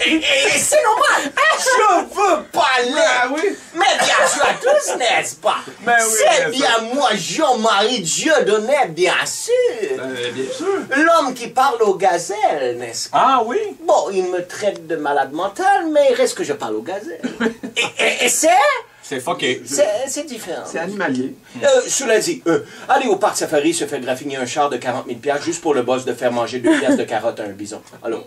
Et c'est normal. Je veux parler. Ah oui? Mais bien sûr à tous, n'est-ce pas? Ben oui, C'est bien moi, Jean-Marie Dieudonné, bien sûr. Bien sûr. L'homme qui parle aux gazelles, n'est-ce pas? Ah oui? Bon, il me traite de malade mental, mais il reste que je parle aux gazelles. Et c'est... C'est fucké. C'est différent. C'est animalier. Cela dit, aller au parc safari se fait graffiner un char de 40 000 $ juste pour le boss de faire manger 2 piastres de carottes à un bison. Alors.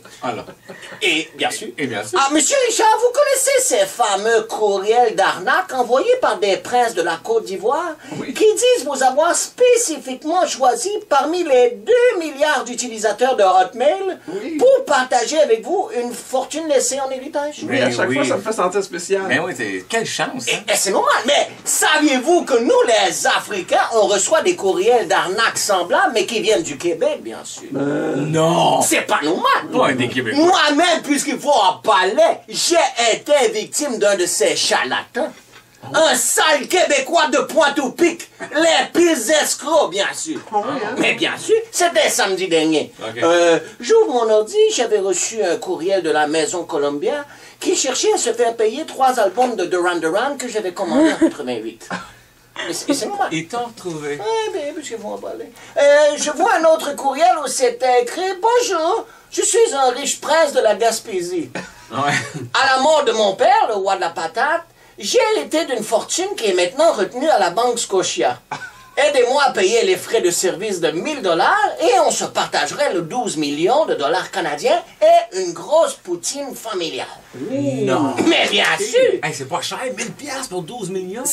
Et bien sûr. Et bien sûr. Ah, monsieur Richard, vous connaissez ces fameux courriels d'arnaque envoyés par des princes de la Côte d'Ivoire qui disent vous avoir spécifiquement choisi parmi les 2 milliards d'utilisateurs de Hotmail pour partager avec vous une fortune laissée en héritage? Oui, à chaque fois, ça me fait sentir spécial. Mais oui, quelle chance, hein? Et c'est normal, mais saviez-vous que nous, les Africains, on reçoit des courriels d'arnaque semblables, mais qui viennent du Québec, bien sûr. Non! C'est pas normal. Ouais, des Québécois. Moi-même, puisqu'il faut en parler, j'ai été victime d'un de ces charlatans. Un sale Québécois de Pointe-au-Pic. Les pires escrocs, bien sûr. Mais bien sûr, c'était samedi dernier. J'ouvre mon ordi, j'avais reçu un courriel de la Maison Columbia qui cherchait à se faire payer 3 albums de Duran Duran que j'avais commandés en 88. Mais c'est normal. Ils t'ont retrouvé. Oui, bien, puisqu'ils vont en parler. Je vois un autre courriel où c'était écrit « Bonjour, je suis un riche prince de la Gaspésie. À la mort de mon père, le roi de la patate, j'ai hérité d'une fortune qui est maintenant retenue à la Banque Scotia. Aidez-moi à payer les frais de service de 1 000 $ et on se partagerait le 12 millions de dollars canadiens et une grosse poutine familiale. » Non! Mais bien sûr! Hey, c'est pas cher, 1000 $, pour 12 millions?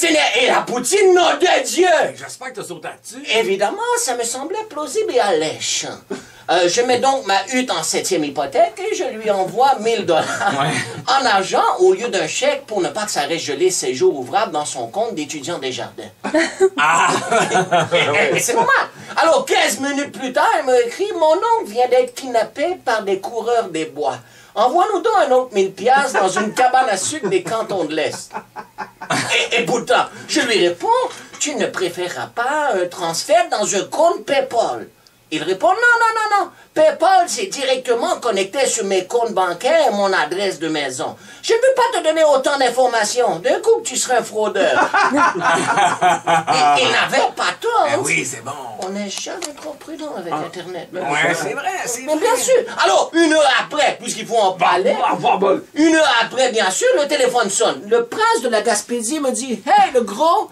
Et la poutine, nom de Dieu! J'espère que t'as sauté là-dessus. Évidemment, ça me semblait plausible et alléchant. Je mets donc ma hutte en 7e hypothèque et je lui envoie 1 000 $ en argent au lieu d'un chèque pour ne pas que ça reste gelé ses jours ouvrables dans son compte d'étudiant des jardins. Mais c'est normal. Alors, 15 minutes plus tard, elle m'a écrit « Mon oncle vient d'être kidnappé par des coureurs des bois. Envoie-nous donc un autre 1 000 $ dans une cabane à sucre des cantons de l'Est. » Et pourtant, je lui réponds « Tu ne préféreras pas un transfert dans un compte PayPal? » Il répond « Non. PayPal, c'est directement connecté sur mes comptes bancaires et mon adresse de maison. Je ne veux pas te donner autant d'informations. D'un coup, tu serais un fraudeur. » Il n'avait pas tort. Ben oui, c'est bon. On n'est jamais trop prudent avec Internet. Ouais, c'est vrai, Mais bien sûr. Alors, 1 heure après, puisqu'il faut en parler, 1 heure après, bien sûr, le téléphone sonne. Le prince de la Gaspésie me dit « Hey, le gros,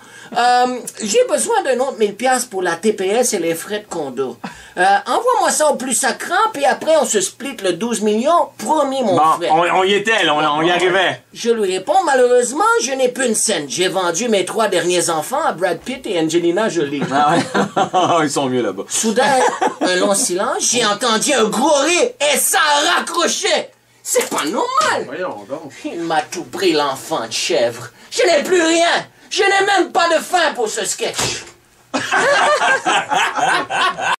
j'ai besoin d'un autre 1 000 $ pour la TPS et les frais de condo. Envoie-moi ça au plus sacrant, puis après, on se split le 12 millions. Promis, mon frère. On y était, là, on y arrivait. Je lui réponds, malheureusement, je n'ai plus une scène. J'ai vendu mes 3 derniers enfants à Brad Pitt et Angelina Jolie. Ils sont mieux là-bas. Soudain, un long silence, j'ai entendu un gros rire et ça a raccroché. C'est pas normal. Voyons donc. Il m'a tout pris, l'enfant de chèvre. Je n'ai plus rien. Je n'ai même pas de fin pour ce sketch.